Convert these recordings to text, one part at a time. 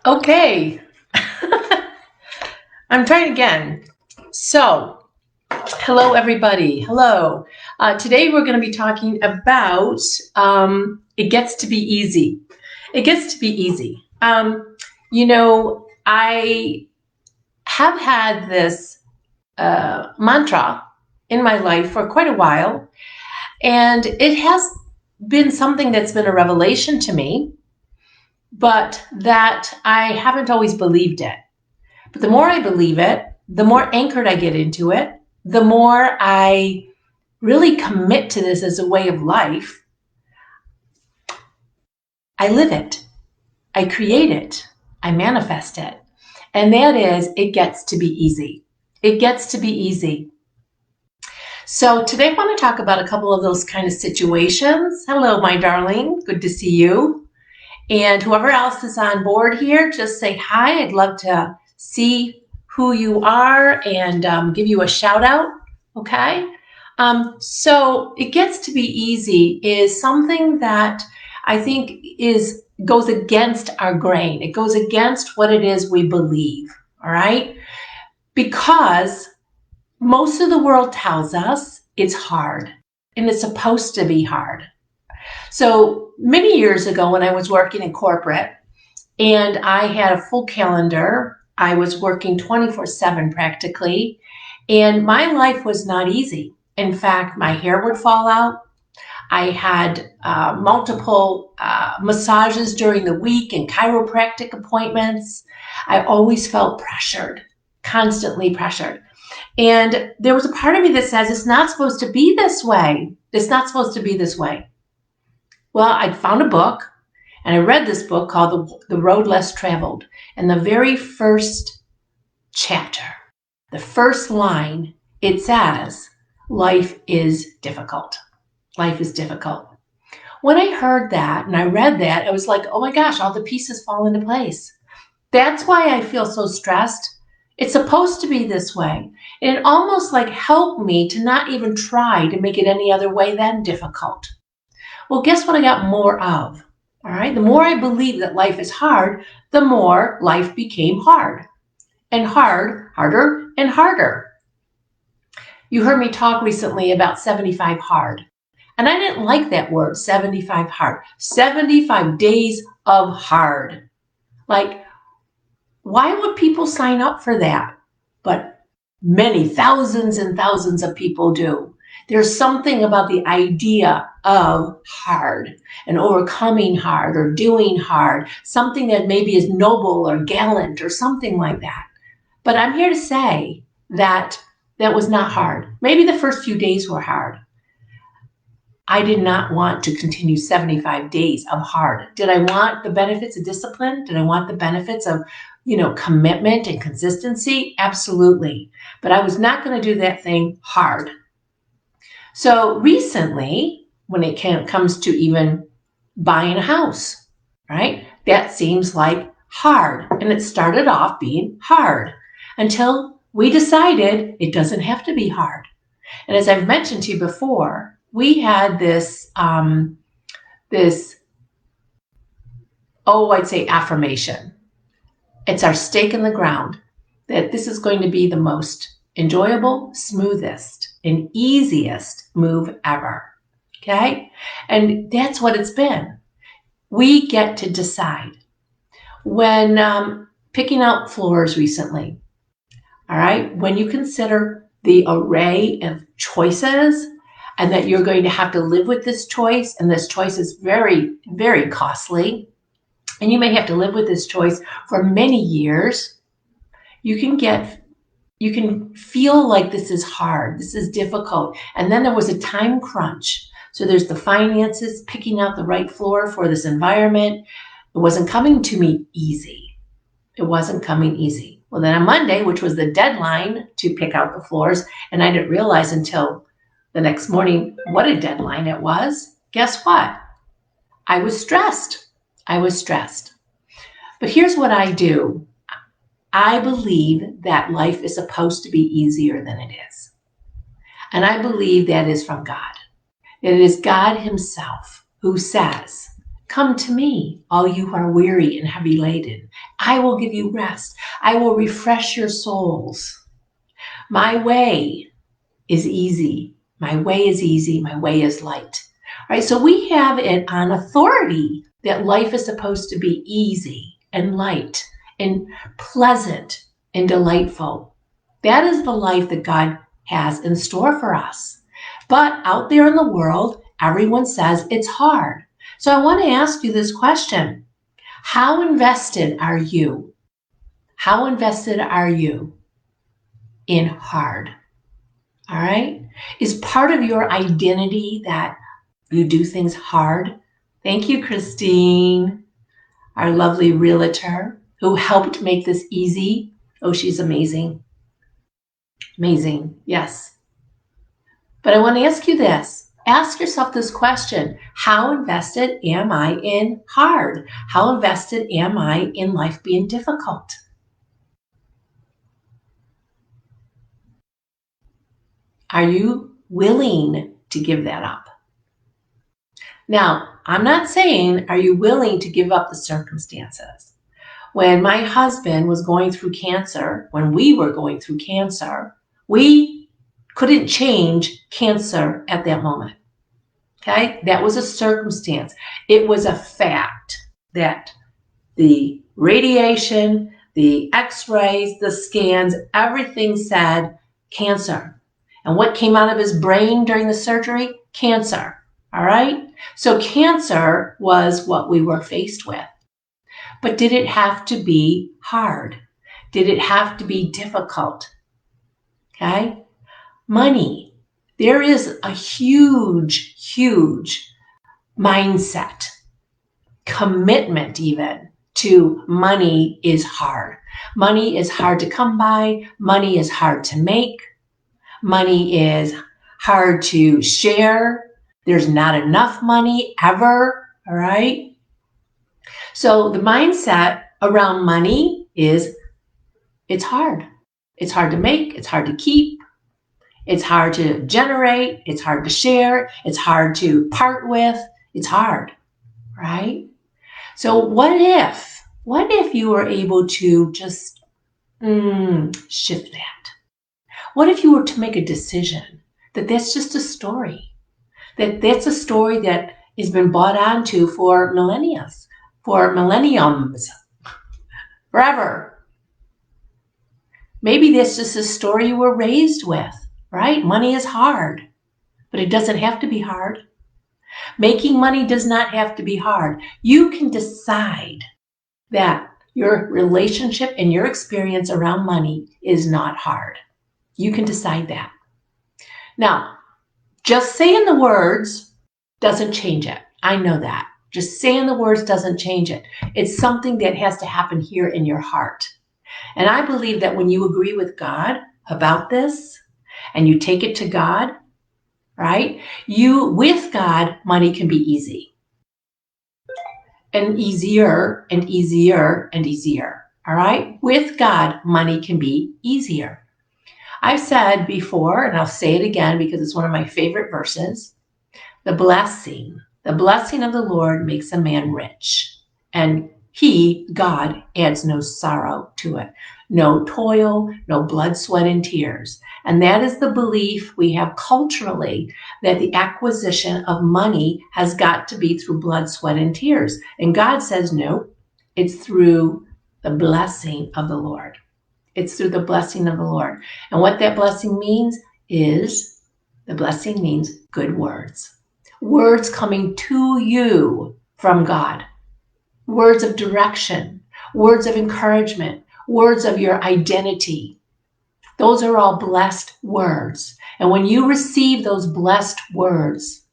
Okay, I'm trying again. So, hello everybody. Hello. Today we're going to be talking about it gets to be easy. It gets to be easy. I have had this mantra in my life for quite a while, and it has been something that's been a revelation to me, but that I haven't always believed it. But the more I believe it, the more anchored I get into it, the more I really commit to this as a way of life. I live it. I create it. I manifest it. And that is, it gets to be easy. It gets to be easy. So today I want to talk about a couple of those kind of situations. Hello, my darling. Good to see you. And whoever else is on board here, just say hi. I'd love to see who you are and give you a shout out. Okay. So it gets to be easy is something that I think goes against our grain. It goes against what it is we believe. All right. Because most of the world tells us it's hard and it's supposed to be hard. So many years ago when I was working in corporate and I had a full calendar, I was working 24/7 practically, and my life was not easy. In fact, my hair would fall out. I had multiple massages during the week and chiropractic appointments. I always felt pressured, constantly pressured. And there was a part of me that says, it's not supposed to be this way. It's not supposed to be this way. Well, I found a book, and I read this book called The Road Less Traveled. And the very first chapter, the first line, it says, life is difficult. Life is difficult. When I heard that and I read that, I was like, oh my gosh, all the pieces fall into place. That's why I feel so stressed. It's supposed to be this way. And it almost like helped me to not even try to make it any other way than difficult. Well, guess what I got more of? All right. The more I believe that life is hard, the more life became hard and harder and harder. You heard me talk recently about 75 hard. And I didn't like that word, 75 hard. 75 days of hard. Like, why would people sign up for that? But many thousands and thousands of people do. There's something about the idea of hard and overcoming hard or doing hard, something that maybe is noble or gallant or something like that. But I'm here to say that that was not hard. Maybe the first few days were hard. I did not want to continue 75 days of hard. Did I want the benefits of discipline? Did I want the benefits of, commitment and consistency? Absolutely. But I was not going to do that thing hard. So recently, when it comes to even buying a house, right? That seems like hard. And it started off being hard until we decided it doesn't have to be hard. And as I've mentioned to you before, we had this I'd say affirmation. It's our stake in the ground that this is going to be the most enjoyable, smoothest, and easiest move ever. Okay? And that's what it's been. We get to decide. When picking out floors recently, all right, when you consider the array of choices and that you're going to have to live with this choice, and this choice is very, very costly, and you may have to live with this choice for many years, you can feel like this is hard, this is difficult. And then there was a time crunch. So there's the finances, picking out the right floor for this environment. It wasn't coming to me easy. It wasn't coming easy. Well, then on Monday, which was the deadline to pick out the floors, and I didn't realize until the next morning what a deadline it was. Guess what? I was stressed. But here's what I do. I believe that life is supposed to be easier than it is. And I believe that is from God. It is God himself who says, Come to me, all you who are weary and heavy laden. I will give you rest. I will refresh your souls. My way is easy. My way is easy. My way is light. All right, so we have it on authority that life is supposed to be easy and light and pleasant and delightful. That is the life that God has in store for us. But out there in the world, everyone says it's hard. So I want to ask you this question. How invested are you? How invested are you in hard? All right? Is part of your identity that you do things hard? Thank you, Christine, our lovely realtor who helped make this easy. Oh, she's amazing. Amazing. Yes. But I want to ask you this. Ask yourself this question. How invested am I in hard? How invested am I in life being difficult? Are you willing to give that up? Now, I'm not saying, are you willing to give up the circumstances? When my husband was going through cancer, when we were going through cancer, we couldn't change cancer at that moment. Okay? That was a circumstance. It was a fact that the radiation, the x-rays, the scans, everything said cancer. And what came out of his brain during the surgery? Cancer. All right? So cancer was what we were faced with. But did it have to be hard? Did it have to be difficult? Okay? Money. There is a huge, huge mindset, commitment even to money is hard. Money is hard to come by. Money is hard to make. Money is hard to share. There's not enough money ever, all right? So the mindset around money is it's hard. It's hard to make. It's hard to keep. It's hard to generate. It's hard to share. It's hard to part with. It's hard, right? So what if you were able to just shift that? What if you were to make a decision that that's just a story, that that's a story that has been bought onto for millenniums, forever. Maybe that's just a story you were raised with, right? Money is hard, but it doesn't have to be hard. Making money does not have to be hard. You can decide that your relationship and your experience around money is not hard. You can decide that. Now, just saying the words doesn't change it. I know that. Just saying the words doesn't change it. It's something that has to happen here in your heart. And I believe that when you agree with God about this and you take it to God, right? With God, money can be easy. And easier and easier and easier. All right? With God, money can be easier. I've said before, and I'll say it again because it's one of my favorite verses, the blessing of the Lord makes a man rich, and he, God, adds no sorrow to it. No toil, no blood, sweat, and tears. And that is the belief we have culturally, that the acquisition of money has got to be through blood, sweat, and tears. And God says, no, it's through the blessing of the Lord. It's through the blessing of the Lord. And what that blessing means is, the blessing means good words. Words coming to you from God. Words of direction, words of encouragement, words of your identity. Those are all blessed words. And when you receive those blessed words,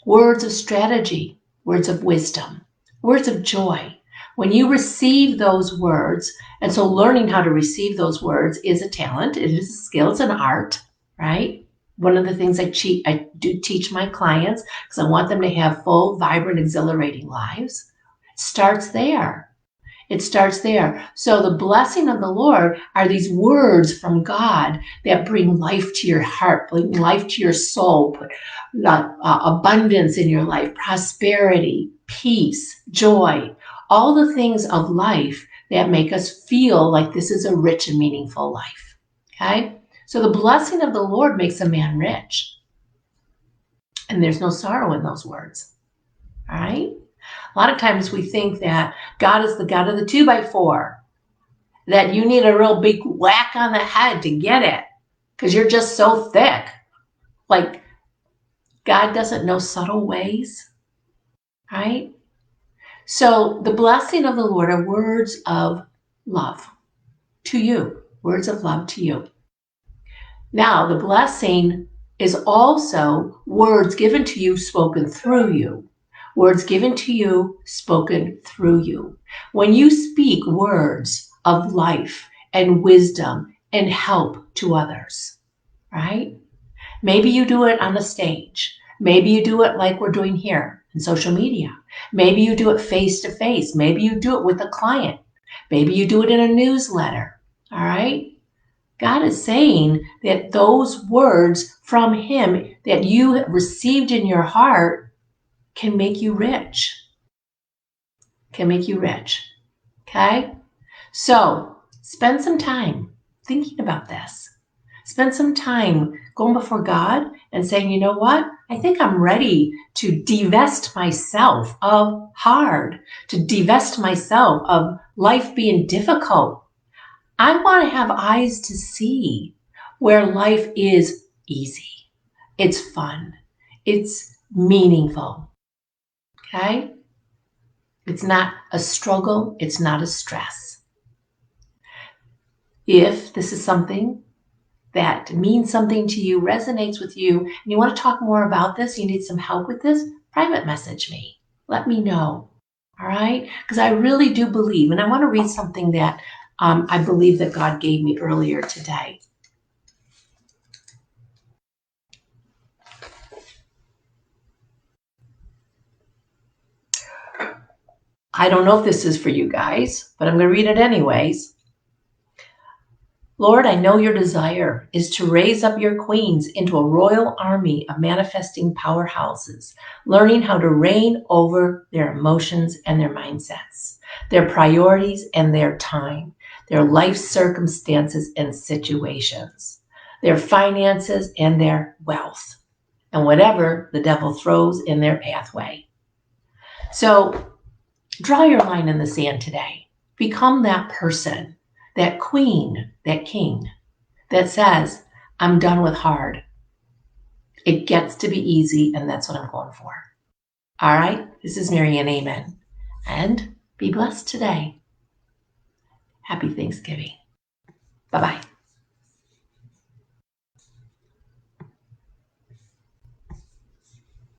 words of strategy, words of wisdom, words of joy, when you receive those words, and so learning how to receive those words is a talent, it is a skill, it's an art, right? One of the things I do teach my clients, because I want them to have full, vibrant, exhilarating lives, starts there. It starts there. So the blessing of the Lord are these words from God that bring life to your heart, bring life to your soul, put abundance in your life, prosperity, peace, joy, all the things of life that make us feel like this is a rich and meaningful life. Okay? So the blessing of the Lord makes a man rich. And there's no sorrow in those words. All right? A lot of times we think that God is the God of the 2x4, that you need a real big whack on the head to get it because you're just so thick. Like, God doesn't know subtle ways, right? So the blessing of the Lord are words of love to you, words of love to you. Now, the blessing is also words given to you, spoken through you. Words given to you, spoken through you. When you speak words of life and wisdom and help to others, right? Maybe you do it on the stage. Maybe you do it like we're doing here in social media. Maybe you do it face to face. Maybe you do it with a client. Maybe you do it in a newsletter, all right? God is saying that those words from Him that you received in your heart can make you rich. Can make you rich. Okay? So spend some time thinking about this. Spend some time going before God and saying, you know what? I think I'm ready to divest myself of hard, to divest myself of life being difficult. I want to have eyes to see where life is easy. It's fun. It's meaningful. Okay? It's not a struggle. It's not a stress. If this is something that means something to you, resonates with you, and you want to talk more about this, you need some help with this, private message me. Let me know. All right? Because I really do believe, and I want to read something that I believe that God gave me earlier today. I don't know if this is for you guys, but I'm going to read it anyways. Lord, I know your desire is to raise up your queens into a royal army of manifesting powerhouses, learning how to reign over their emotions and their mindsets, their priorities and their time, their life circumstances and situations, their finances and their wealth, and whatever the devil throws in their pathway. So draw your line in the sand today. Become that person, that queen, that king that says, I'm done with hard. It gets to be easy, and that's what I'm going for. All right, this is Marianne. Amen. And be blessed today. Happy Thanksgiving. Bye-bye.